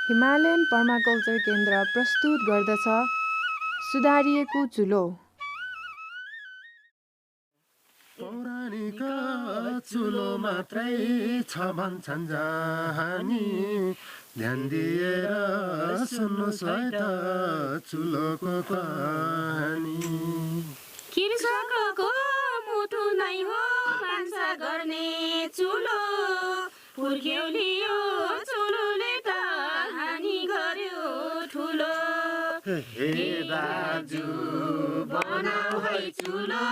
Himalayan permaculture केन्द्र प्रस्तुत गर्दछ सुधारिएको चुलो। पौराणिक चुलो मात्रै छ भन्छन् जहानी, ध्यान दिएर सुन्नुहोस् है त चुलोको कहानी। कृषकको मुटु नै हो भान्सा गर्ने चुलो, पुर्ख्यौलियो चुलोले त हानि गर्यो ठुलो। हे दाजु बनाऊ है चुलो,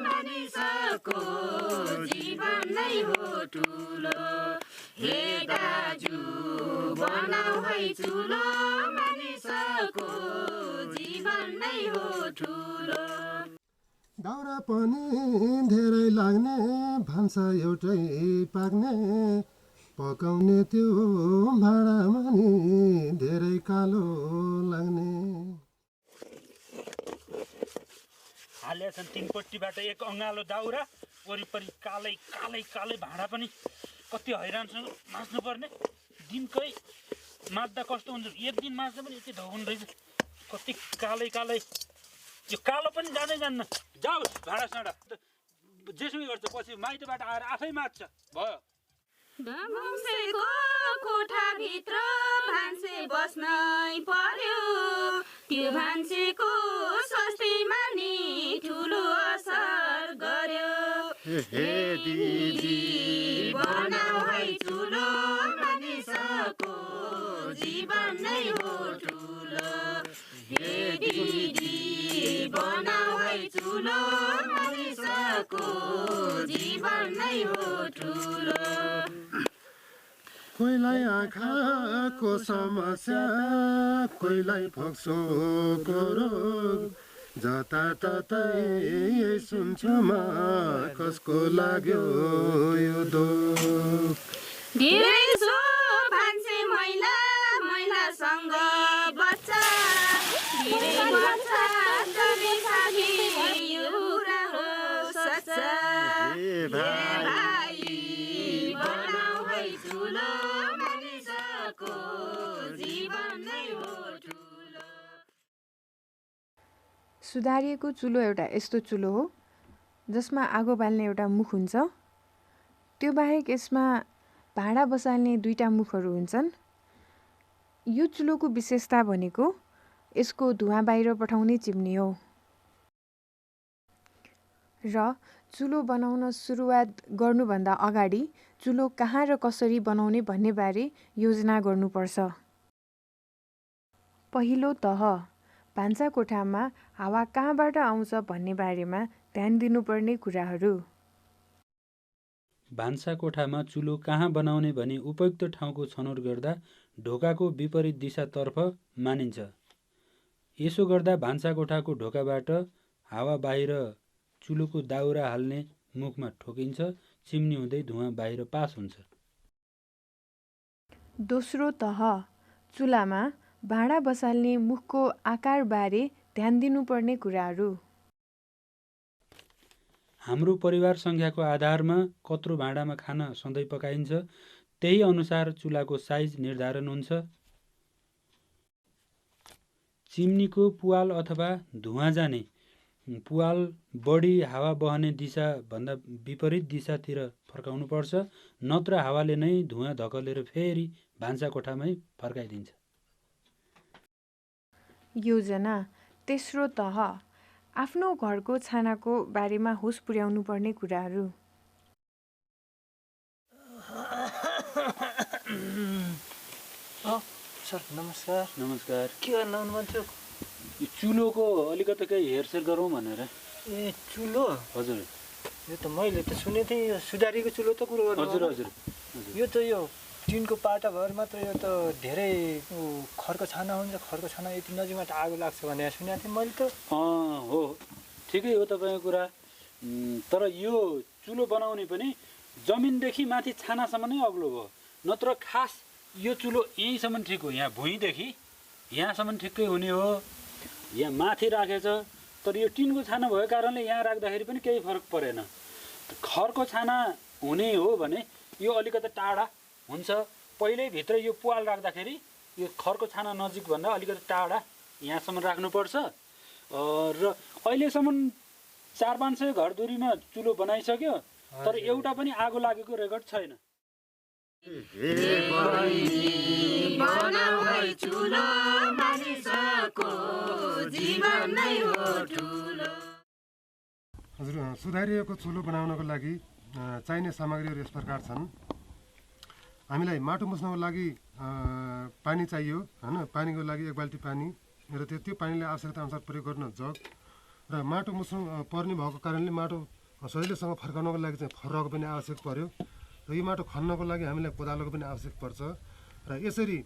मानिसको जीवन नै हो ठुलो। हे दाजु बनाऊ है चुलो, मानिसको जीवन नै हो ठुलो। दाउरा पनि धेरै लाग्ने, भान्सा एउटै पाक्ने, पकाउने त्यो भाँडामा नि धेरै कालो लाग्ने। हालेका छन् तीनपट्टिबाट एक अँगालो दाउरा, वरिपरि कालै कालै कालै भाँडा पनि। कति हैरानसँग माझ्नु पर्ने, दिनकै माझ्दा कस्तो हुन्छ, एक दिन माझ्दा पनि यति धौन रहेछ। कति कालै कालै, यो कालो पनि जाँदै जान्न। जाऊ भाँडासाँडा जेसुकै गर्छ, पछि माइतबाट आएर आफै माझ्छ भयो। भुम्सेको कोठाभित्र भान्से बस्नै पर्यो, त्यो भान्सेको स्वास्थ्यमा नि ठुलो असर गर्यो। हे दिदी बनाऊ है चुलो, मानिसको जीवन नै हो ठुलो। हे दिदी बनाऊ है चुलो, मानिसको जीवन नै हो ठुलो। कोहीलाई आँखाको समस्या, कोहीलाई फोक्सोको रोग, जताततै सुन्छु म कसको लाग्यो यो दुख। धेरै सो भान्से मैला, मैलासँग बच्चा, धेरै बच्चा चले खाने यो कुरा हो सच्चा। हे भाइ बनाऊ है चुलो, मानिसको जीवन नै हो ठुलो। सुधारिएको चुलो एउटा यस्तो चुलो हो जसमा आगो बाल्ने एउटा मुख हुन्छ। त्यो बाहेक यसमा भाँडा बसाल्ने दुईटा मुखहरू हुन्छन्। यो चुलोको विशेषता भनेको यसको धुवाँ बाहिर पठाउने चिम्नी हो। र चुलो बनाउन सुरुवात गर्नुभन्दा अगाडि चुलो कहाँ र कसरी बनाउने भन्ने बारे योजना गर्नुपर्छ। पहिलो तह, भान्साकोठामा हावा कहाँबाट आउँछ भन्ने बारेमा ध्यान दिनुपर्ने कुराहरू। भान्साकोठामा चुलो कहाँ बनाउने भनी उपयुक्त ठाउँको छनौट गर्दा ढोकाको विपरीत दिशातर्फ मानिन्छ। यसो गर्दा भान्साकोठाको ढोकाबाट हावा बाहिर चुलोको दाउरा हाल्ने मुखमा ठोकिन्छ, चिम्नी हुँदै धुवाँ बाहिर पास हुन्छ। दोस्रो तह, चुलामा भाँडा बसाल्ने मुखको आकारबारे ध्यान दिनुपर्ने कुराहरू। हाम्रो परिवार सङ्ख्याको आधारमा कत्रो भाँडामा खाना सधैँ पकाइन्छ, त्यही अनुसार चुलाको साइज निर्धारण हुन्छ। चिम्नीको पुवाल अथवा धुवाँ जाने पुवाल बढी हावा बहने दिशाभन्दा विपरीत दिशातिर फर्काउनुपर्छ, नत्र हावाले नै धुवाँ धकेलेर फेरि भान्साकोठामै फर्काइदिन्छ। योजना। तेस्रो तह, आफ्नो घरको छानाको बारेमा होस पुर्याउनु पर्ने कुराहरू। सर नमस्कार। नमस्कार। के गर्न आउनुभन्छ? यो चुलोको अलिकति केही हेरसेर गरौँ भनेर। ए चुलो? हजुर। यो त मैले त सुनेको थिएँ, यो सुधारिएको चुलो त कुरो गर्नु। हजुर हजुर। यो त यो टिनको पाटा भएर मात्र, यो त धेरै खरको छाना हुन्छ, खरको छाना यति नजिकबाट आगो लाग्छ भनेर सुनेको थिएँ मैले त। हो, ठिकै हो तपाईँको कुरा। तर यो चुलो बनाउने पनि जमिनदेखि माथि छानासम्म नै अग्लो भयो, नत्र खास यो चुलो यहीँसम्म ठिक हो। यहाँ भुइँदेखि यहाँसम्म ठिकै हुने हो। यहाँ माथि राखेछ, तर यो टिनको छाना भएको कारणले यहाँ राख्दाखेरि पनि केही फरक परेन। खरको छाना हुने हो भने यो अलिकति टाढा हुन्छ। पहिल्यै भित्र यो पुवाल राख्दाखेरि यो खरको छाना नजिकभन्दा अलिकति टाढा यहाँसम्म राख्नुपर्छ र अहिलेसम्म 400-500 घर दूरीमा चुलो बनाइसक्यो तर एउटा पनि आगो लागेको रेकर्ड छैन। बनाऊ है चुलो मानिसको जीवन नै हो ठुलो। हजुर, सुधारिएको चुलो बनाउनको लागि चाहिने सामग्रीहरू यस प्रकार छन्। हामीलाई माटो मुछ्नको लागि पानी चाहियो हैन। पानीको लागि 1 बाल्टी पानी र त्यो पानीले आवश्यकता अनुसार प्रयोग गर्न जग र माटो मुछ्नु पर्ने भएको कारणले माटो सजिलैसँग फर्काउनको लागि चाहिँ फर्राको पनि आवश्यक पर्यो र यो माटो खन्नको लागि हामीलाई कोदालोको पनि आवश्यक पर्छ र यसरी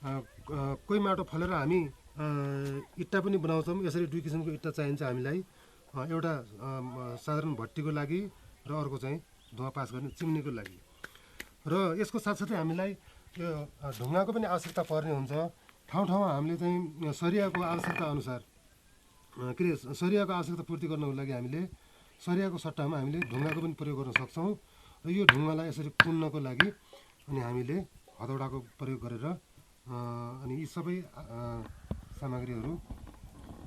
कोही माटो फलेर हामी इट्टा पनि बनाउँछौँ। यसरी 2 किसिमको इट्टा चाहिन्छ हामीलाई, एउटा साधारण भट्टीको लागि र अर्को चाहिँ धुवा पास गर्ने चिम्नीको लागि। र यसको साथसाथै हामीलाई यो ढुङ्गाको पनि आवश्यकता पर्ने हुन्छ। ठाउँ ठाउँमा हामीले चाहिँ सरियाको आवश्यकता अनुसार के अरे सरियाको आवश्यकता पूर्ति गर्नको लागि हामीले सरियाको सट्टामा हामीले ढुङ्गाको पनि प्रयोग गर्न सक्छौँ र यो ढुङ्गालाई यसरी कुन्नको लागि अनि हामीले हतौडाको प्रयोग गरेर अनि यी सबै सामग्रीहरू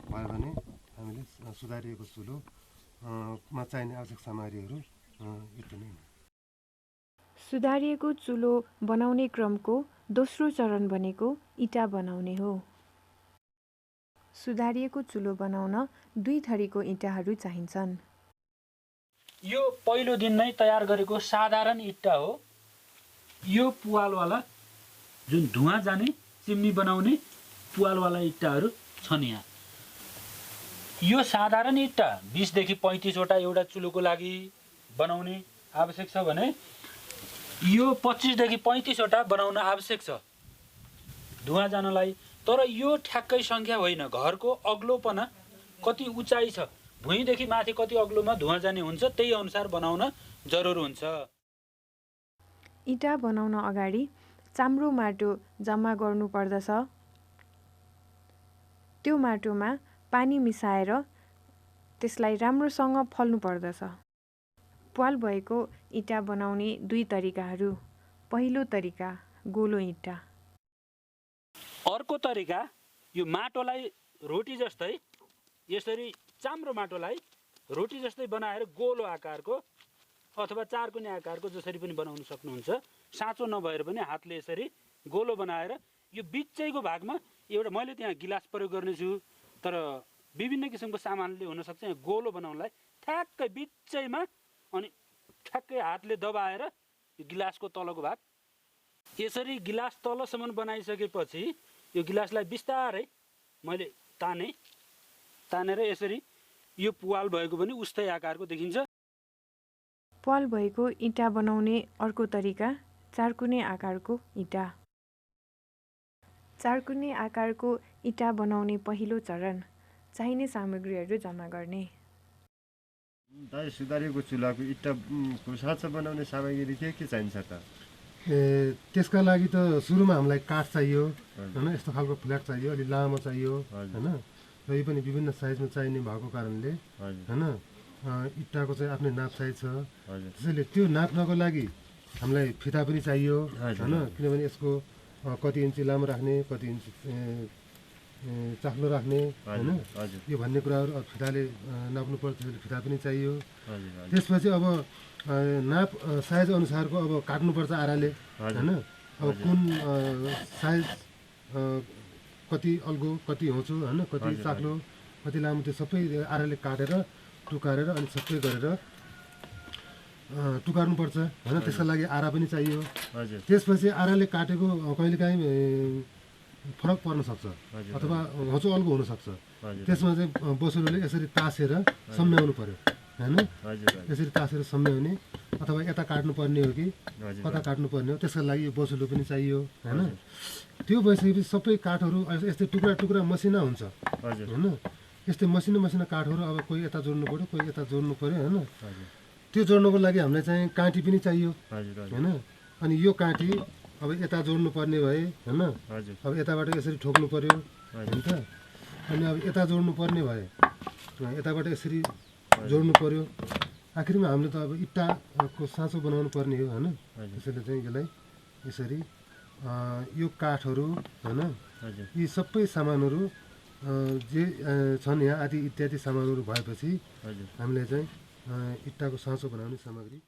भयो भने हामीले सुधारिएको चुलोमा चाहिने आवश्यक सामग्रीहरू यति नै हो। सुधारिएको चुलो बनाउने क्रमको दोस्रो चरण भनेको इँटा बनाउने हो। सुधारिएको चुलो बनाउन 2 थरीको इँटाहरू चाहिन्छन्। यो पहिलो दिन नै तयार गरेको साधारण इट्टा हो। यो पुवालवाला जुन धुवा जाने चिम्नी बनाउने पुवालवाला इट्टाहरू छन् यहाँ। यो साधारण इट्टा 20 देखि 35 वटा एउटा चुलोको लागि बनाउने आवश्यक छ भने यो 25 देखि 35 वटा बनाउन आवश्यक छ धुवा जानलाई। तर यो ठ्याक्कै सङ्ख्या होइन, घरको अग्लोपना कति उचाइ छ, भुइँदेखि माथि कति अग्लोमा धुवा जाने हुन्छ त्यही अनुसार बनाउन जरुर हुन्छ। इँटा बनाउन अगाडि चाम्रो माटो जम्मा गर्नुपर्दछ। त्यो माटोमा पानी मिसाएर त्यसलाई राम्रोसँग फल्नु पर्दछ। प्वाल भएको इँटा बनाउने 2 तरिकाहरू। पहिलो तरिका गोलो इँटा। अर्को तरिका यो माटोलाई रोटी जस्तै यसरी चाम्रो माटोलाई रोटी जस्तै बनाएर गोलो आकारको अथवा 4 कुने आकारको जसरी पनि बनाउन सक्नुहुन्छ। साँचो नभएर पनि हातले यसरी गोलो बनाएर यो बिचैको भागमा एउटा मैले त्यहाँ गिलास प्रयोग गर्नेछु तर विभिन्न किसिमको सामानले हुनसक्छ। यहाँ गोलो बनाउनलाई ठ्याक्कै बिचैमा अनि ठ्याक्कै हातले दबाएर यो गिलासको तलको भाग यसरी गिलास तलसम्म बनाइसकेपछि यो गिलासलाई बिस्तारै मैले तानेर यसरी यो पुवाल भएको पनि उस्तै आकारको देखिन्छ। प्वाल भएको इँटा बनाउने अर्को तरिका 4 कुने आकारको इँटा। 4 कुने आकारको इँटा बनाउने पहिलो चरण चाहिने सामग्रीहरू जम्मा गर्ने। दाइ, सुधारिएको चुलाको इँटाको साँचो बनाउने सामग्री के चाहिन्छ त? त्यसका लागि त सुरुमा हामीलाई काठ चाहियो हैन। यस्तो खालको फ्ल्याट चाहियो, अलि लामो चाहियो हैन। र यो पनि विभिन्न साइजमा चाहिने भएको कारणले हैन इँटाको चाहिँ आफ्नै नाप साइज छ। त्यसैले त्यो नाप्नको लागि हामीलाई फिता पनि चाहियो हैन। किनभने यसको कति इन्ची लामो राख्ने, कति इन्ची चाख्लो राख्ने हैन, यो भन्ने कुराहरू फिताले नाप्नुपर्छ। त्यसैले फिता पनि चाहियो। त्यसपछि अब नाप साइज अनुसारको अब काट्नुपर्छ आराले हैन। अब कुन साइज कति अल्गो, कति होचो हैन, कति चाख्लो, कति लामो त्यो सबै आराले काटेर टुकारेर अनि सबै गरेर टुकार्नुपर्छ हैन। त्यसका लागि आरा पनि चाहियो। त्यसपछि आराले काटेको कहिलेकाहीँ फरक पर्न सक्छ अथवा होचो अल्गो हुनसक्छ। त्यसमा चाहिँ बसुलोले यसरी तासेर सम्म्याउनु पर्यो हैन। यसरी तासेर सम्म्याउने अथवा यता काट्नुपर्ने हो कि कता काट्नुपर्ने हो त्यसका लागि बसुलो पनि चाहियो हैन। त्यो भइसकेपछि सबै काठहरू यस्तै टुक्रा टुक्रा मसिना हुन्छ हैन। यस्तै मसिना काठहरू अब कोही यता जोड्नु पर्यो, कोही यता जोड्नु पर्यो हैन। त्यो जोड्नको लागि हामीलाई चाहिँ काँटी पनि चाहियो हैन। अनि यो काँटी अब यता जोड्नु पर्ने भए हैन। अब यताबाट यसरी ठोक्नु पर्यो हैन त। अनि अब यता जोड्नु पर्ने भए यताबाट यसरी जोड्नु पर्यो। आखिरमा हामीले त अब इँटाको साँचो बनाउनु पर्ने हो हैन। त्यसैले चाहिँ यसलाई यसरी यो काठहरू होइन हजुर यी सबै सामानहरू जे छन् यहाँ आदि इत्यादि सामानहरू भएपछि हजुर हामीले चाहिँ इट्टाको साँचो बनाउने सामग्री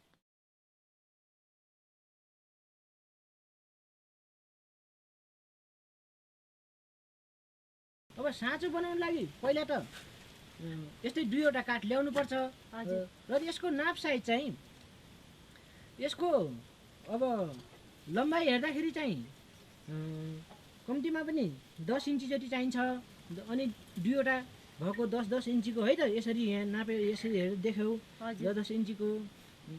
अब साँचो बनाउनु लागि पहिला त यस्तै 2वटा काठ ल्याउनु पर्छ र यसको नाप साइज चाहिँ यसको अब लम्बाइ हेर्दाखेरि चाहिँ कम्तीमा पनि 10 इन्ची जति चाहिन्छ अनि 2वटा भएको 10-10 इन्चीको है त यसरी यहाँ नापे यसरी हेरेर देख्यौ 10 इन्चीको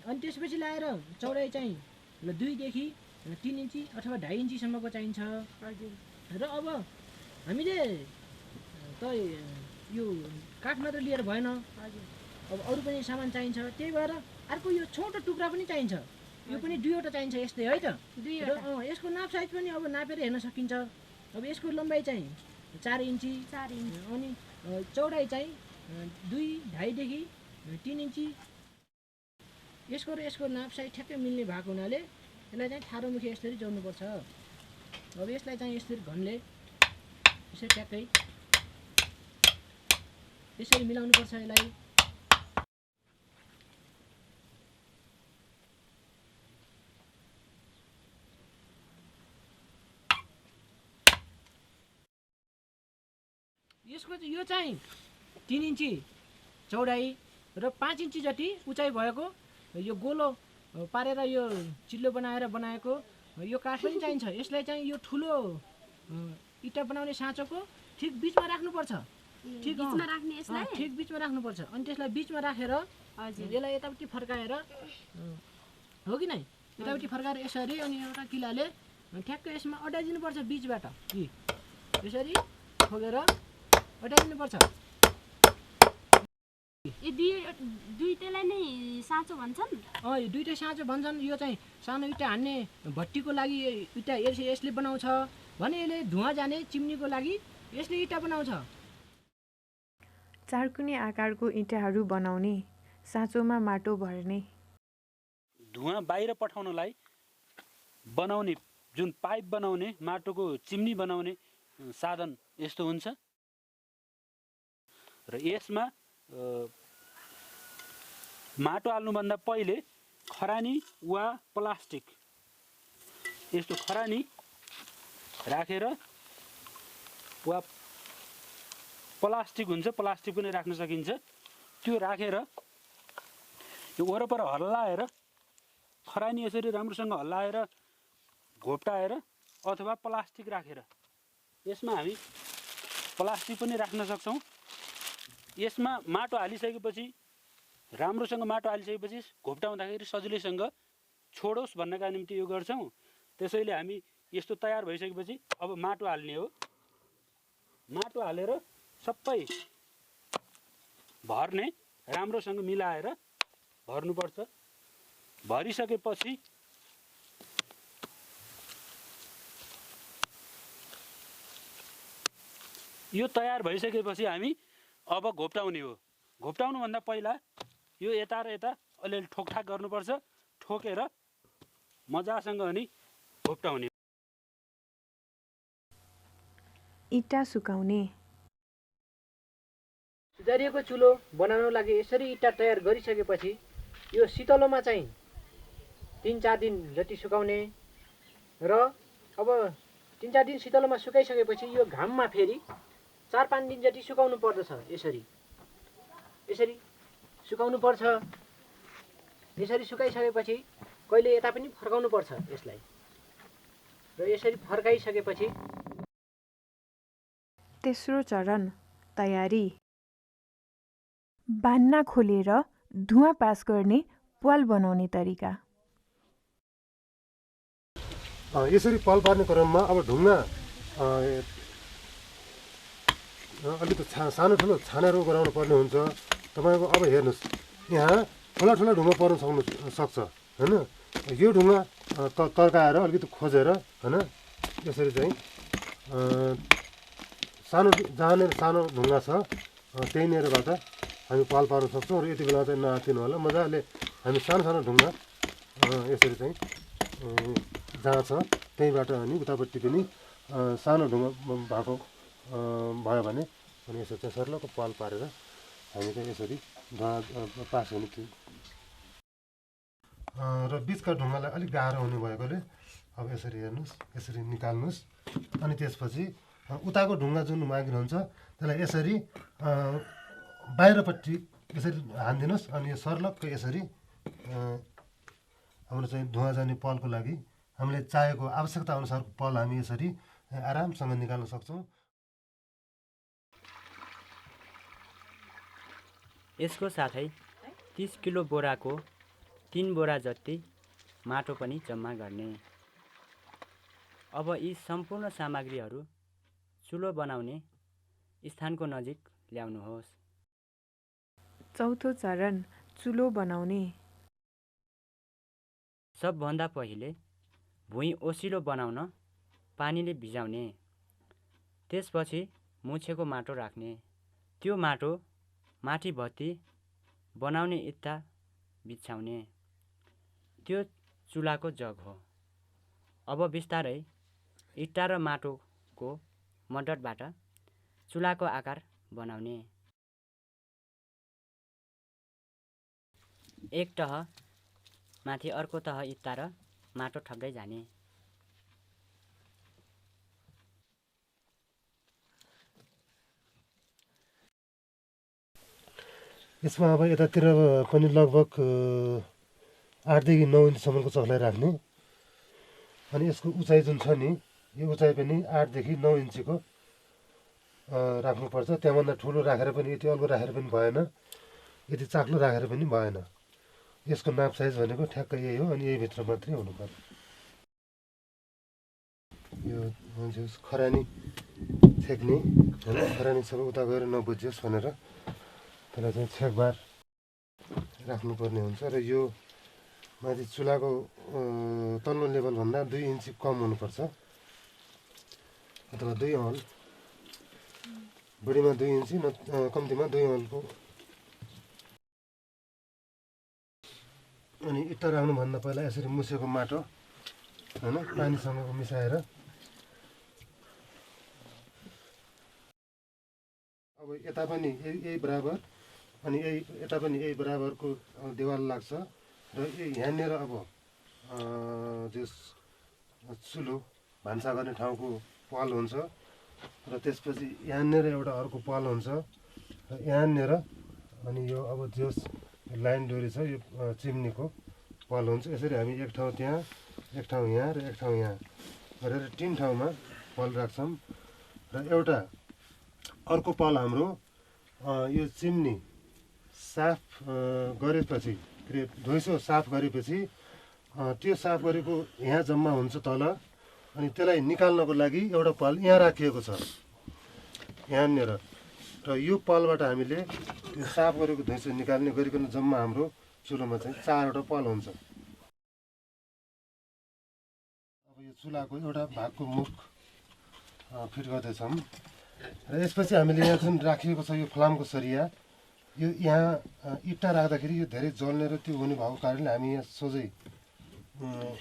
अनि त्यसपछि लाएर चौडाइ चाहिँ 2 देखि 3 इन्ची अथवा 2.5 इन्चीसम्मको चाहिन्छ र अब हामीले त यो काठ मात्र लिएर भएन अब अरू पनि सामान चाहिन्छ त्यही भएर अर्को यो छोटो टुक्रा पनि चाहिन्छ यो पनि 2वटा चाहिन्छ यस्तै है त र यसको नाप साइज पनि अब नापेर हेर्न सकिन्छ अब यसको लम्बाइ चाहिँ 4 इन्ची अनि चौडाइ चाहिँ 2.5 देखि 3 इन्ची यसको र यसको नाप साइज ठ्याक्कै मिल्ने भएको हुनाले यसलाई चाहिँ ठाडो मुखी यसरी जोड्नुपर्छ अब यसलाई चाहिँ यसरी घनले यसरी ट्याक्कै यसरी मिलाउनु पर्छ यसलाई यसको यो चाहिँ 3 इन्ची चौडाइ र 5 इन्ची जति उचाइ भएको यो गोलो पारेर यो चिल्लो बनाएको यो काठ पनि चाहिन्छ यसलाई चाहिँ यो ठुलो इँटा बनाउने साँचोको ठिक बिचमा राख्नुपर्छ ठिक बिचमा राख्नुपर्छ अनि त्यसलाई बिचमा राखेर यसलाई यतापट्टि फर्काएर हो कि नै यतापट्टि फर्काएर यसरी अनि एउटा किलाले ठ्याक्कै यसमा अड्याइदिनुपर्छ बिचबाट यसरी ठोकेर अड्याइदिनुपर्छ दुईटैलाई नै साँचो भन्छन् यो दुईटै साँचो भन्छन् यो चाहिँ सानो इँटा हान्ने भट्टीको लागि इँटा यसले बनाउँछ भने यसले धुवा जाने चिम्नीको लागि यसले इँटा बनाउँछ चारकुने आकारको इँटाहरू बनाउने साँचोमा माटो भर्ने धुवा बाहिर पठाउनलाई बनाउने जुन पाइप बनाउने माटोको चिम्नी बनाउने साधन यस्तो हुन्छ र यसमा माटो हाल्नुभन्दा पहिले खरानी वा प्लास्टिक यस्तो खरानी राखेर वा प्लास्टिक हुन्छ प्लास्टिक पनि राख्न सकिन्छ त्यो राखेर यो वरपर हल्लाएर खरानी यसरी राम्रोसँग हल्लाएर घोप्टाएर अथवा प्लास्टिक राखेर यसमा हामी प्लास्टिक पनि राख्न सक्छौँ यसमा माटो हालिसकेपछि राम्रोसँग माटो हालिसकेपछि घोप्टाउँदाखेरि सजिलैसँग छोडोस् भन्नका निम्ति यो गर्छौँ त्यसैले हामी यस्तो तयार भइसकेपछि अब माटो हाल्ने हो माटो हालेर सबै भर्ने राम्रोसँग मिलाएर भर्नुपर्छ भरिसकेपछि यो तयार भइसकेपछि हामी अब घोप्टाउने हो घोप्टाउनुभन्दा पहिला यो यता र यता अलिअलि ठोकठाक गर्नुपर्छ ठोकेर मजासँग अनि घोप्टाउने इँटा सुकाउने सुधारिएको चुलो बनाउनको लागि यसरी इँटा तयार गरिसकेपछि यो शीतलोमा चाहिँ 3-4 दिन जति सुकाउने र अब 3-4 दिन शीतलोमा सुकाइसकेपछि यो घाममा फेरि 4-5 दिन जति सुकाउनु पर्दछ यसरी सुकाउनु पर्छ यसरी सुकाइसकेपछि कहिले यता पनि फर्काउनु पर्छ यसलाई र यसरी फर्काइसकेपछि तेस्रो चरण तयारी बान्ना खोलेर धुवाँ पास गर्ने प्वाल बनाउने तरिका यसरी पाल पार्ने क्रममा अब ढुङ्गा अलिकति सानो ठुलो छानेर गराउनु पर्ने हुन्छ तपाईँको अब हेर्नुहोस् यहाँ ठुला ठुला ढुङ्गा पर्न सक्छ होइन यो ढुङ्गा तर्काएर अलिकति खोजेर होइन यसरी चाहिँ जहाँनिर सानो ढुङ्गा छ त्यहीँनिरबाट हामी पाल पार्न सक्छौँ र यति बेला चाहिँ नआत्तिनु होला मजाले हामी सानो सानो ढुङ्गा यसरी चाहिँ जहाँ छ त्यहीँबाट अनि उतापट्टि पनि सानो ढुङ्गा भएको भयो भने अनि यसो चाहिँ सर्लको पाल पारेर हामी चाहिँ यसरी धुवा पास हुने थियो। र बिचका ढुङ्गालाई अलिक गाह्रो हुने भएकोले अब यसरी हेर्नुहोस्, यसरी निकाल्नुहोस्। अनि त्यसपछि उताको ढुङ्गा जुन मागिरहन्छ त्यसलाई यसरी बाहिरपट्टि यसरी हानिदिनुहोस्। अनि यो सर्लक्क यसरी हाम्रो चाहिँ धुवा जाने पलको लागि हामीले चाहेको आवश्यकता अनुसारको पल हामी यसरी आरामसँग निकाल्न सक्छौँ। यसको साथै 30 किलो बोराको 3 बोरा जति माटो पनि जम्मा गर्ने। अब यी सम्पूर्ण सामग्रीहरू चुलो बनाउने स्थानको नजिक ल्याउनुहोस्। चौथो चरण चुलो बनाउने। सबभन्दा पहिले भुइँ ओसिलो बनाउन पानीले भिजाउने। त्यसपछि मुछेको माटो राख्ने। त्यो माटो माथि भत्ती बनाउने इँटा बिछाउने। त्यो चुलाको जग हो। अब बिस्तारै इँटा र माटोको मद्दतबाट चुलाको आकार बनाउने। एक तह माथि अर्को तह इँटा र माटो थप्दै जाने। यसमा अब यतातिर पनि लगभग 8 देखि 9 इन्चसम्मको चक्लाई राख्ने। अनि यसको उचाइ जुन छ नि, यो उचाइ पनि 8 देखि 9 इन्चीको राख्नुपर्छ। त्यहाँभन्दा ठुलो राखेर पनि, यति अल्गो राखेर पनि भएन, यति चाक्लो राखेर पनि भएन। यसको नाप साइज भनेको ठ्याक्कै यही हो। अनि यही भित्र मात्रै हुनु पर्यो। यो मान्छे खरानी छेक्ने होइन, खरानी सबै उता गएर नबुझियोस् भनेर त्यसलाई चाहिँ छेकबार राख्नुपर्ने हुन्छ। र यो माथि चुलाको तल्लो लेभलभन्दा 2 इन्ची कम हुनुपर्छ, अथवा 2 औँल, बढीमा 2 इन्ची कम्तीमा 2 औँलको। अनि इँटा राख्नुभन्दा पहिला यसरी मुसेको माटो होइन पानीसँग मिसाएर अब यता पनि यही बराबर अनि यता पनि यही बराबरको देवाल लाग्छ। र यहाँनिर अब जस चुलो भान्सा गर्ने ठाउँको पाल हुन्छ। र त्यसपछि यहाँनिर एउटा अर्को पाल हुन्छ। र यहाँनिर अनि यो अब जस लाइन डोरी छ यो चिम्नीको पाल हुन्छ। यसरी हामी एक ठाउँ त्यहाँ, एक ठाउँ यहाँ र एक ठाउँ यहाँ गरेर 3 ठाउँमा पाल राख्छौँ। र एउटा अर्को पाल हाम्रो यो चिम्नी साफ गरेपछि, धोइसो साफ गरेपछि त्यो साफ गरेको यहाँ जम्मा हुन्छ तल। अनि त्यसलाई निकाल्नको लागि एउटा पाल यहाँ राखिएको छ यहाँनिर। र यो पालबाट हामीले त्यो साफ गरेको धोइसो निकाल्ने गरिकन जम्मा हाम्रो चुलोमा चाहिँ 4वटा पाल हुन्छ। अब यो चुलाको एउटा भागको मुख फिट गर्दैछौँ। र यसपछि हामीले यहाँ जुन राखिएको छ यो फलामको सरिया, यो यहाँ इँटा राख्दाखेरि यो धेरै जल्ने र त्यो हुने भएको कारणले हामी यहाँ सोझै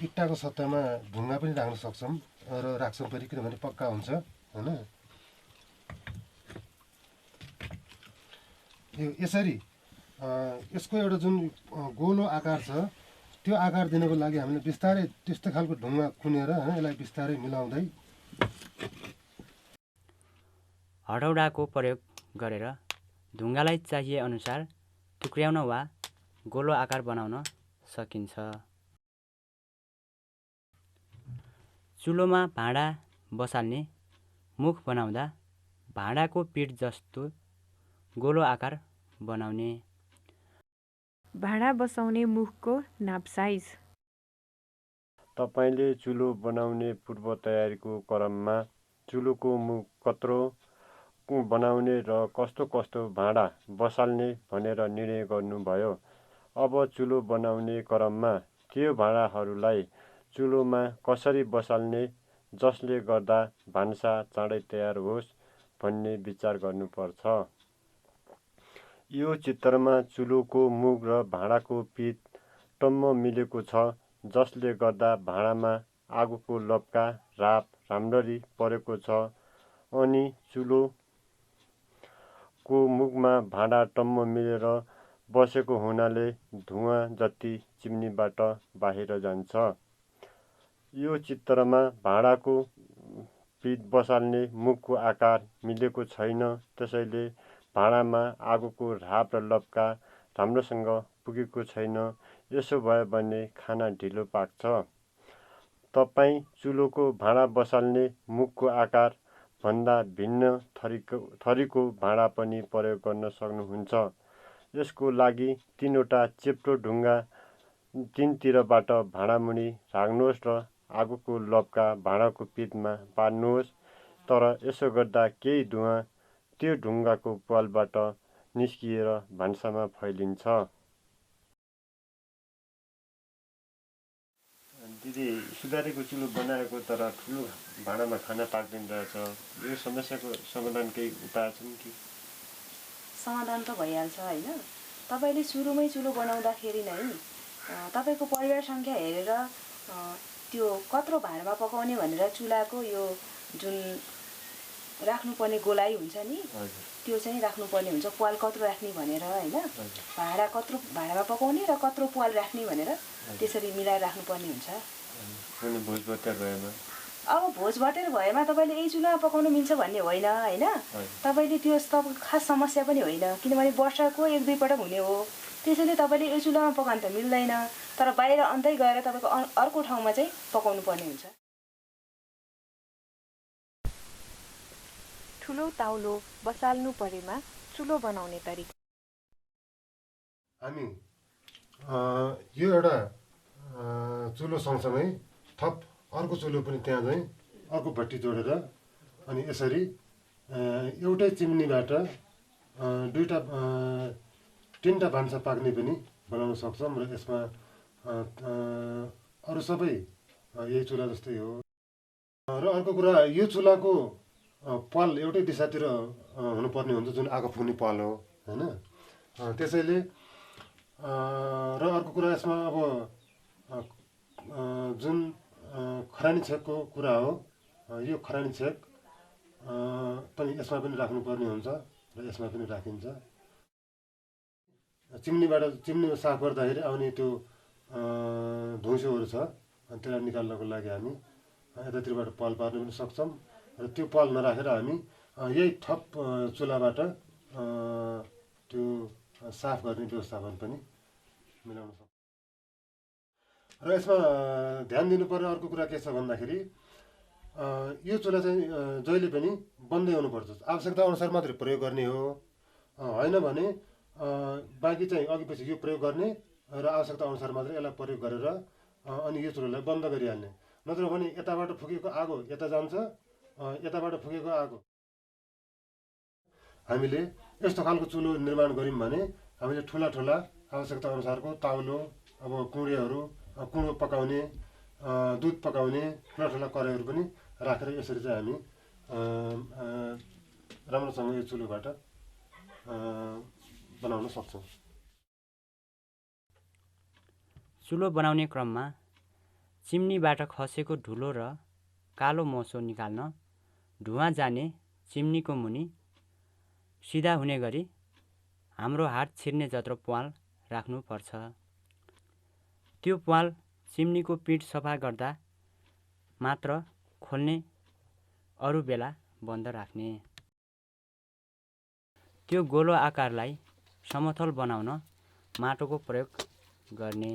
इँटाको सट्टामा ढुङ्गा पनि राख्न सक्छौँ र राख्छौँ पनि, किनभने पक्का हुन्छ होइन। यो यसरी यसको एउटा जुन गोलो आकार छ त्यो आकार दिनको लागि हामीले बिस्तारै त्यस्तो खालको ढुङ्गा खुनेर होइन यसलाई बिस्तारै मिलाउँदै हडौडाको प्रयोग गरेर ढुङ्गालाई चाहिए अनुसार टुक्र्याउन वा गोलो आकार बनाउन सकिन्छ। चुलोमा भाँडा बसाल्ने मुख बनाउँदा भाँडाको पिठ जस्तो गोलो आकार बनाउने। भाँडा बसाउने मुखको नाप साइज। तपाईँले चुलो बनाउने पूर्व तयारीको क्रममा चुलोको मुख कत्रो बनाउने र कस्तो कस्तो भाँडा बसाल्ने भनेर निर्णय गर्नुभयो। अब चुलो बनाउने क्रममा त्यो भाँडाहरूलाई चुलोमा कसरी बसाल्ने, जसले गर्दा भान्सा चाँडै तयार होस् भन्ने विचार गर्नुपर्छ। यो चित्रमा चुलोको मुख र भाँडाको पिठ टम्म मिलेको छ, जसले गर्दा भाँडामा आगोको लपका राप राम्ररी परेको छ अनि चुलोको मुखमा भाँडा टम्म मिलेर बसेको हुनाले धुवाँ जति चिम्नीबाट बाहिर जान्छ। यो चित्रमा भाँडाको पिठ बसाल्ने मुखको आकार मिलेको छैन, त्यसैले भाँडामा आगोको राप र लपका राम्रोसँग पुगेको छैन। यसो भयो भने खाना ढिलो पाक्छ। तपाईँ चुलोको भाँडा बसाल्ने मुखको आकार भन्दा भिन्न थरीको भाँडा पनि प्रयोग गर्न सक्नुहुन्छ। यसको लागि 3वटा चेप्टो ढुङ्गा 3तिरबाट भाँडामुनि राख्नुहोस् र आगोको लपका भाँडाको पिठमा पार्नुहोस्। तर यसो गर्दा केही धुवाँ त्यो ढुङ्गाको प्वालबाट निस्किएर भान्सामा फैलिन्छ। दिदी, सुधारेको चुलो बनाएको तर ठुलो भाँडामा खाना पाक्दैन रहेछ। यो समस्याको समाधान केही उपाय छन् कि? समाधान त भइहाल्छ होइन। तपाईँले सुरुमै चुलो बनाउँदाखेरि नै तपाईँको परिवार सङ्ख्या हेरेर त्यो कत्रो भाँडामा पकाउने भनेर चुलाको यो जुन राख्नुपर्ने गोलाइ हुन्छ नि, त्यो चाहिँ राख्नुपर्ने हुन्छ। प्वाल कत्रो राख्ने भनेर होइन, भाँडा कत्रो भाँडामा पकाउने र कत्रो प्वाल राख्ने भनेर त्यसरी मिलाएर राख्नुपर्ने हुन्छ। अब भोज भटेर भएमा तपाईँले यही चुलामा पकाउनु मिल्छ भन्ने होइन होइन। तपाईँले त्यो तपाईँको खास समस्या पनि होइन, किनभने वर्षको 1-2 पटक हुने हो। त्यसैले तपाईँले यो चुलामा पकाउनु त मिल्दैन, तर बाहिर अन्तै गएर तपाईँको अर्को ठाउँमा चाहिँ पकाउनु पर्ने हुन्छ। ठुलो ताउलो बसाल्नु परेमा चुलो बनाउने तरिका। हामी यो एउटा चुलो सँगसँगै थप अर्को चुलो पनि त्यहाँ चाहिँ अर्को भट्टी जोडेर अनि यसरी एउटै चिम्नीबाट 3टा भान्सा पाक्ने पनि बनाउन सक्छौँ र यसमा अरू सबै यही चुला जस्तै हो। र अर्को कुरा, यो चुलाको प्वाल एउटै दिशातिर हुनुपर्ने हुन्छ, जुन आगो फुक्ने प्वाल हो होइन। त्यसैले र अर्को कुरा यसमा अब जुन खरानी छेकको कुरा हो, यो खरानी छेक पनि यसमा पनि राख्नुपर्ने हुन्छ र यसमा पनि राखिन्छ। चिम्नी साफ गर्दाखेरि आउने त्यो धुइँसोहरू छ, त्यसलाई निकाल्नको लागि हामी यतातिरबाट पाल पार्न पनि सक्छौँ र त्यो पाल नराखेर हामी यही थप चुलाबाट त्यो साफ गर्ने व्यवस्थापन पनि मिलाउन सक्छौँ। र यसमा ध्यान दिनुपर्ने अर्को कुरा के छ भन्दाखेरि यो चुला चाहिँ जहिले पनि बन्दै आउनुपर्छ। आवश्यकता अनुसार मात्रै प्रयोग गर्ने हो, होइन भने बाँकी चाहिँ अघि पछि यो प्रयोग गर्ने र आवश्यकता अनुसार मात्रै यसलाई प्रयोग गरेर अनि यो चुलालाई बन्द गरिहाल्ने। नत्र भने यताबाट फुकेको आगो यता जान्छ, यताबाट फुकेको आगो। हामीले यस्तो खालको चुलो निर्माण गऱ्यौँ भने हामीले ठुला ठुला आवश्यकता अनुसारको ताउलो, अब कुँडो पकाउने, दुध पकाउने ठुला ठुला कराहीहरू पनि राखेर यसरी चाहिँ हामी राम्रोसँग यो चुलोबाट बनाउन सक्छौँ। चुलो बनाउने क्रममा चिम्नीबाट खसेको धुलो र कालो मोसो निकाल्न धुवाँ जाने चिम्नीको मुनि सिधा हुने गरी हाम्रो हात छिर्ने जत्रो प्वाल राख्नुपर्छ। त्यो प्वाल चिम्नीको पिठ सफा गर्दा मात्र खोल्ने, अरू बेला बन्द राख्ने। त्यो गोलो आकारलाई समतल बनाउन माटोको प्रयोग गर्ने।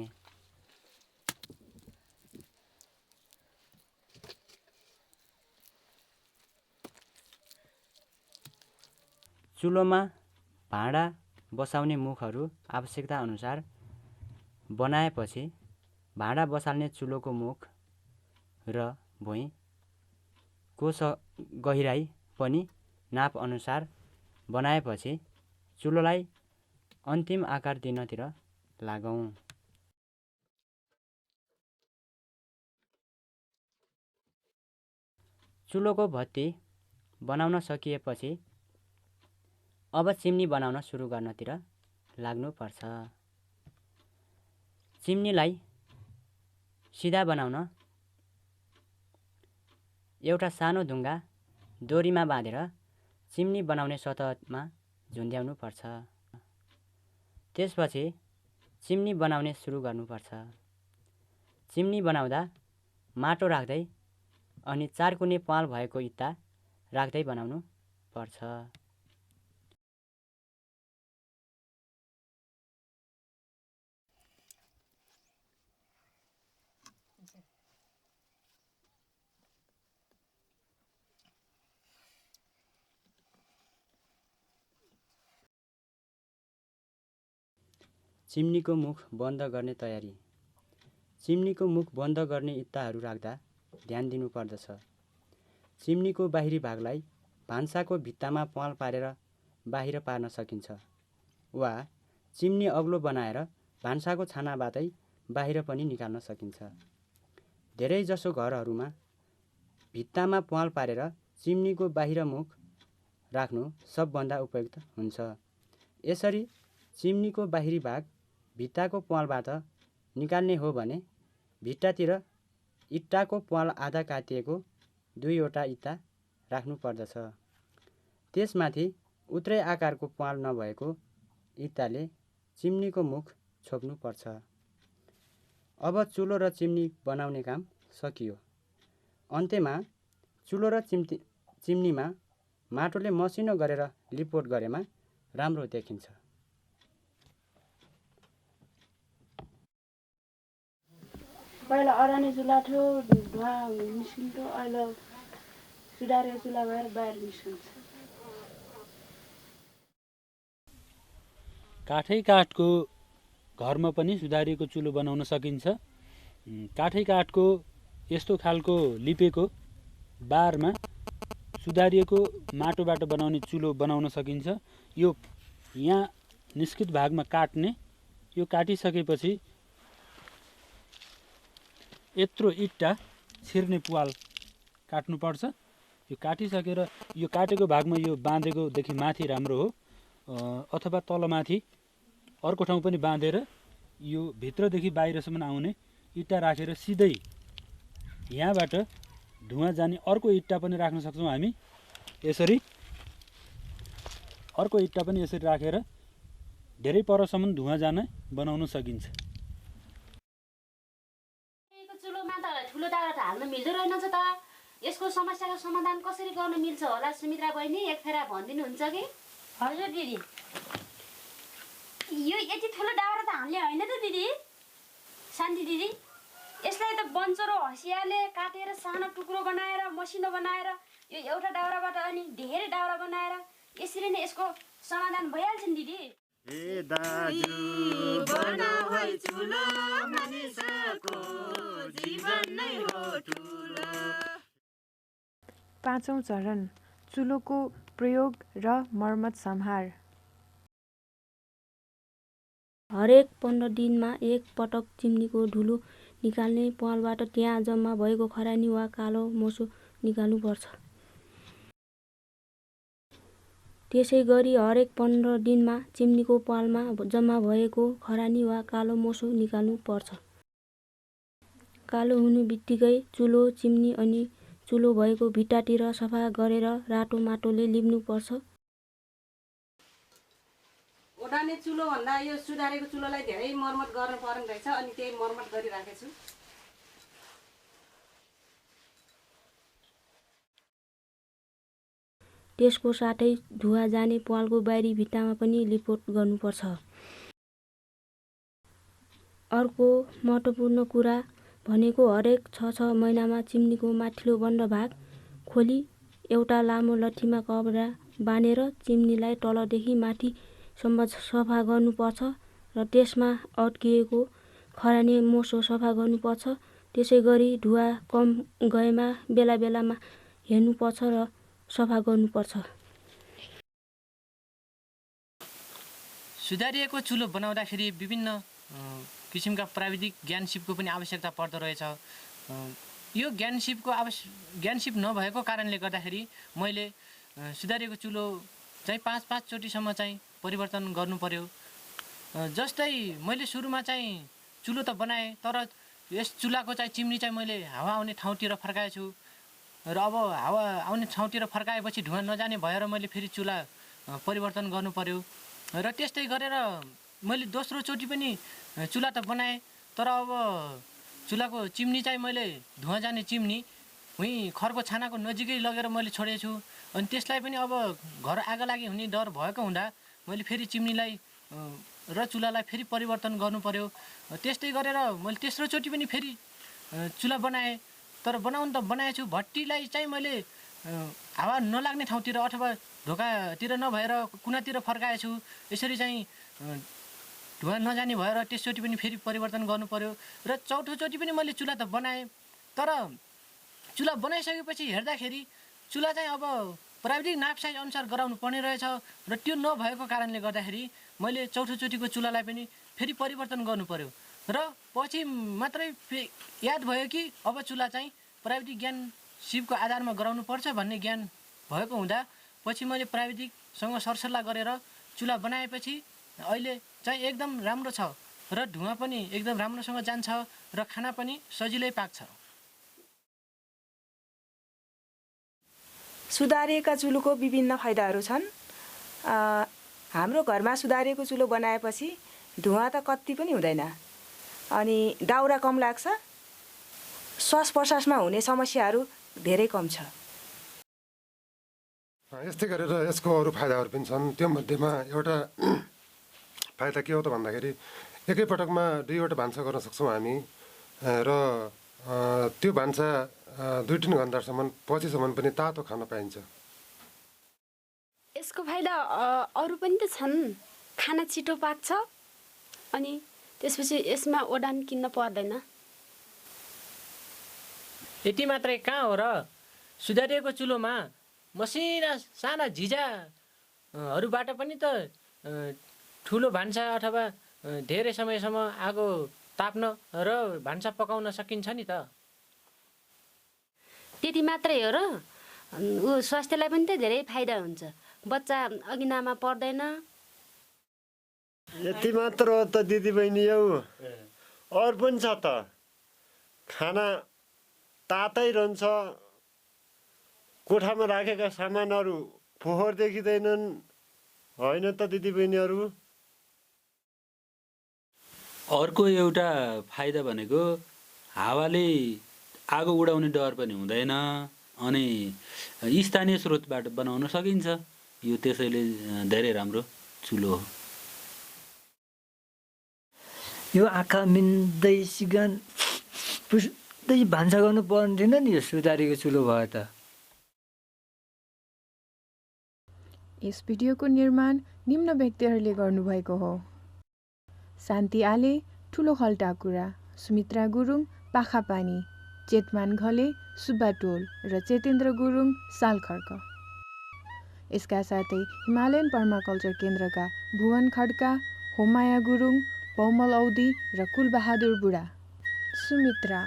चुलोमा भाँडा बसाउने मुखहरू आवश्यकता अनुसार बनाएपछि भाँडा बसाल्ने चुलोको मुख र भुइँको गहिराई पनि नाप अनुसार बनाएपछि चुलोलाई अन्तिम आकार दिनतिर लागौँ। चुलोको भत्ती बनाउन सकिएपछि अब चिम्नी बनाउन सुरु गर्नतिर लाग्नुपर्छ। चिम्नीलाई सिधा बनाउन एउटा सानो ढुङ्गा डोरीमा बाँधेर चिम्नी बनाउने सतहमा झुन्ड्याउनु पर्छ। त्यसपछि चिम्नी बनाउने सुरु गर्नुपर्छ। चिम्नी बनाउँदा माटो राख्दै अनि 4 कुने पाल भएको इँटा राख्दै बनाउनु पर्छ। चिम्नीको मुख बन्द गर्ने तयारी। चिम्नीको मुख बन्द गर्ने इँटाहरू राख्दा ध्यान दिनुपर्दछ। चिम्नीको बाहिरी भागलाई भान्साको भित्तामा पाल पारेर बाहिर पार्न सकिन्छ वा चिम्नी अग्लो बनाएर भान्साको छानाबाटै बाहिर पनि निकाल्न सकिन्छ। धेरैजसो घरहरूमा भित्तामा पाल पारेर चिम्नीको बाहिर मुख राख्नु सबभन्दा उपयुक्त हुन्छ। यसरी चिम्नीको बाहिरी भाग भित्ताको पालबाट निकाल्ने हो भने भित्तातिर इँटाको पाल आधा काटिएको 2वटा इँटा राख्नु पर्दछ। त्यसमाथि उत्रै आकारको पाल नभएको इँटाले चिम्नीको मुख छोप्नु पर्छ। अब चुलो र चिम्नी बनाउने काम सकियो। अन्त्यमा चुलो र चिम्नीमा माटोले मसिनो गरेर लिपोट गरेमा राम्रो देखिन्छ। पहिला अडाने चुल्हा थियो, धुवा निस्किन्थ्यो। अहिले सुधारेको चुल्हा भएर बाहिर निस्किन्छ। काठको घरमा पनि सुधारिएको चुलो बनाउन सकिन्छ। काठको यस्तो खालको लिपेको बारमा सुधारिएको माटोबाट बनाउने चुलो बनाउन सकिन्छ। यो यहाँ निस्कित भागमा काट्ने, यो काटिसकेपछि यत्रो इँटा छिर्ने पुवाल काट्नुपर्छ। यो काटिसकेर यो काटेको भागमा यो बाँधेकोदेखि माथि राम्रो हो, अथवा तलमाथि अर्को ठाउँ पनि बाँधेर यो भित्रदेखि बाहिरसम्म आउने इँटा राखेर सिधै यहाँबाट धुवा जाने अर्को इँटा पनि राख्न सक्छौँ हामी। यसरी अर्को इँटा पनि यसरी राखेर धेरै परसम्म धुवा जान बनाउन सकिन्छ। चुलोमा त ठुलो दाउरा त हाल्न मिल्दो रहेनछ त। यसको समस्याको समाधान कसरी गर्न मिल्छ होला सुमित्रा बहिनी, एक फेरा भनिदिनुहुन्छ कि? हजुर दिदी, यो यति ठुलो दाउरा त हाल्ने होइन त दिदी। शान्ति दिदी, यसलाई त बन्चरो हँसियाले काटेर सानो टुक्रो बनाएर मसिनो बनाएर यो एउटा दाउराबाट अनि धेरै दाउरा बनाएर यसरी नै यसको समाधान भइहाल्छ नि दिदी। ए दाजु बनाऊ है चुलो, मानिसको जीवन नै हो ठुलो। 5औं चरण चुलोको प्रयोग र मर्मत सम्हार। हरेक 15 दिनमा एक पटक चिम्नीको धुलो निकाल्ने पालबाट त्यहाँ जम्मा भएको खरानी वा कालो मोसो निकाल्नुपर्छ। त्यसै गरी हरेक 15 दिनमा चिम्नीको पालमा जम्मा भएको खरानी वा कालो मोसो निकाल्नु पर्छ। कालो हुनु बित्तिकै चुलो, चिम्नी अनि चुलो भएको भित्तातिर सफा गरेर रातो माटोले लिप्नु पर्छ। ओडाने चुलो भन्दा यो सुधारेको चुलोलाई धेरै मर्मत गर्न पर्ने रहेछ, अनि त्यही मर्मत गरिराखेको छु। त्यसको साथै धुवा जाने पालको बाहिरी भित्तामा पनि लिपोट गर्नुपर्छ। अर्को महत्त्वपूर्ण कुरा भनेको हरेक 6 महिनामा चिम्नीको माथिल्लो बन्द भाग खोली एउटा लामो लठीमा कपडा बाँधेर चिम्नीलाई तलदेखि माथिसम्म सफा गर्नुपर्छ र त्यसमा अड्किएको खरानी मोसो सफा गर्नुपर्छ। त्यसै गरी धुवा कम गएमा बेला बेलामा हेर्नुपर्छ र सफा गर्नुपर्छ। सुधारिएको चुलो बनाउँदाखेरि विभिन्न किसिमका प्राविधिक ज्ञान सिपको पनि आवश्यकता पर्दो रहेछ। यो ज्ञान सिप नभएको कारणले गर्दाखेरि मैले सुधारिएको चुलो चाहिँ 5 चोटिसम्म चाहिँ परिवर्तन गर्नु पर्यो। जस्तै मैले सुरुमा चाहिँ चुलो त बनाएँ, तर यस चुल्हाको चाहिँ चिम्नी चाहिँ मैले हावा आउने ठाउँतिर फर्काएछु। र अब हावा आउने ठाउँतिर फर्काएपछि धुवा नजाने भएर मैले फेरि चुल्हा परिवर्तन गर्नु पर्यो र त्यस्तै गरेर मैले दोस्रोचोटि पनि चुल्हा त बनाएँ तर अब चुल्हाको चिम्नी चाहिँ मैले धुवा जाने चिम्नी उहीँ खरको छानाको नजिकै लगेर मैले छोडेको छु अनि त्यसलाई पनि अब घर आगो लागि हुने डर भएको हुँदा मैले फेरि चिम्नीलाई र चुल्हालाई फेरि परिवर्तन गर्नु पर्यो त्यस्तै गरेर मैले तेस्रोचोटि पनि फेरि चुल्हा बनाएँ तर बनाउनु त बनाएछु भट्टीलाई चाहिँ मैले हावा नलाग्ने ठाउँतिर अथवा ढोकातिर नभएर कुनातिर फर्काएछु यसरी चाहिँ धुवा नजाने भएर त्यसचोटि पनि फेरि परिवर्तन गर्नु पर्यो र चौथोचोटि पनि मैले चुल्हा त बनाएँ तर चुल्हा बनाइसकेपछि हेर्दाखेरि चुल्हा चाहिँ अब प्राविधिक नाप साइज अनुसार गराउनु पर्ने रहेछ र त्यो नभएको कारणले गर्दाखेरि मैले चौथोचोटिको चुल्हालाई पनि फेरि परिवर्तन गर्नु पर्यो र पछि मात्रै याद भयो कि अब चुल्हा चाहिँ प्राविधिक ज्ञान सिपको आधारमा गराउनु पर्छ भन्ने ज्ञान भएको हुँदा पछि मैले प्राविधिकसँग सरसल्लाह गरेर चुल्हा बनाएपछि अहिले चाहिँ एकदम राम्रो छ र धुवा पनि एकदम राम्रोसँग जान्छ र खाना पनि सजिलै पाक्छ। सुधारिएका चुलोको विभिन्न फाइदाहरू छन्। हाम्रो घरमा सुधारिएको चुलो बनाएपछि धुवा त कति पनि हुँदैन अनि दाउरा कम लाग्छ, श्वास प्रश्वासमा हुने समस्याहरू धेरै कम छ। यस्तै गरेर यसको अरू फाइदाहरू पनि छन्। त्यो मध्येमा एउटा फाइदा के हो त भन्दाखेरि एकैपटकमा 2वटा भान्सा गर्न सक्छौँ हामी र त्यो भान्सा 2-3 घन्टासम्म पछिसम्म पनि तातो खान पाइन्छ। यसको फाइदा अरू पनि त छन्। खाना छिटो पाक्छ अनि त्यसपछि यसमा ओडान किन्न पर्दैन। यति मात्रै कहाँ हो र सुधारिएको चुलोमा मसिना साना झिझाहरूबाट पनि त ठुलो भान्सा अथवा धेरै समयसम्म आगो ताप्न र भान्सा पकाउन सकिन्छ नि त। त्यति मात्रै हो र स्वास्थ्यलाई पनि त धेरै फाइदा हुन्छ। बच्चा अगिनामा पर्दैन। यति मात्र हो त दिदी बहिनी यौ अरू पनि छ त। खाना तातै रहन्छ, कोठामा राखेका सामानहरू फोहोर देखिँदैनन् होइन त दिदी बहिनीहरू। अर्को एउटा फाइदा भनेको हावाले आगो उडाउने डर पनि हुँदैन अनि स्थानीय स्रोतबाट बनाउन सकिन्छ। यो त्यसैले धेरै राम्रो चुलो हो। यो आँखा मिन्दै सिगान पुस्दै भान्सा गर्नु पर्ने थिएन नि यो सुधारिएको चुलो भयो त। यस भिडियोको निर्माण निम्न व्यक्तिहरूले गर्नुभएको हो: शान्ति आले ठुलो खल्टाकुरा, सुमित्रा गुरुङ पाखापानी, चेतमान घले सुब्बाटोल र चेतेन्द्र गुरुङ सालखर्क। यसका साथै हिमालयन पर्माकल्चर केन्द्रका भुवन खड्का, होमाया गुरुङ, पौमल औदी र कुलबहादुर बुढा। सुमित्रा,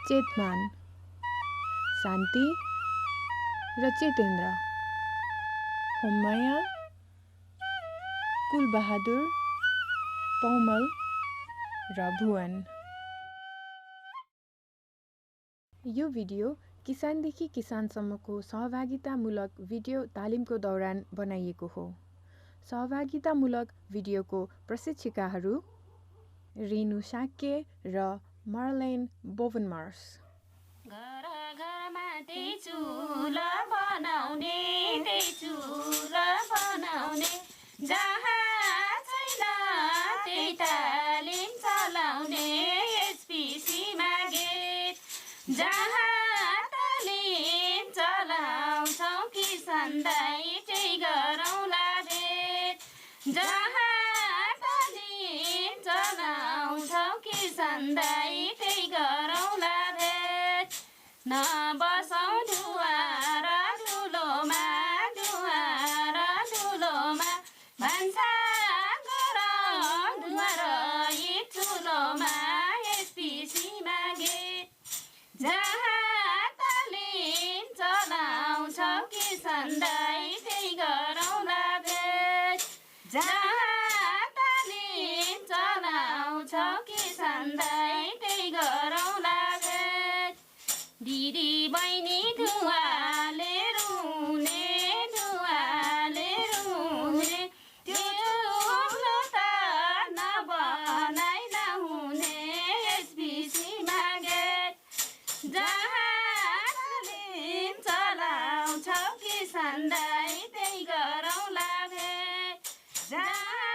चेतमान, शान्ति र चेतेन्द्र, होमाया, कुलबहादुर, पौमल र भुवन। यो भिडियो किसानदेखि किसानसम्मको सहभागितामूलक भिडियो तालिमको दौरान बनाइएको हो। सहभागितामूलक भिडियोको प्रशिक्षिकाहरू रेणु साक्य र मार्लेन बोभनमार्स। घर घरमा त्यही चुला बनाउने, त्यही चुला बनाउने, जहाँ छैन त्यही तालिम चलाउने, एसपिसीमा गेट जहाँ तालिम चलाउँछौँ किसान दाइ त्यही गरौँला भेट। जहाँ तालिम चलाउँछौँ किसान दाइ त्यही गरौँला भेट। नबसौँ दुवार ठुलोमा, दुवार ठुलोमा, भान्सा गरौँ दुवार ठुलोमा, एसपिसीमा गेट जहाँ तालिम चलाउँछौँ किसान दाइ त्यही गरौँला भेट। जहाँ तालिम चलाउँछौँ किसान दाइ त्यही गरौँला भेट। दिदी भन्दै त्यही गरौँला भेट जहाँ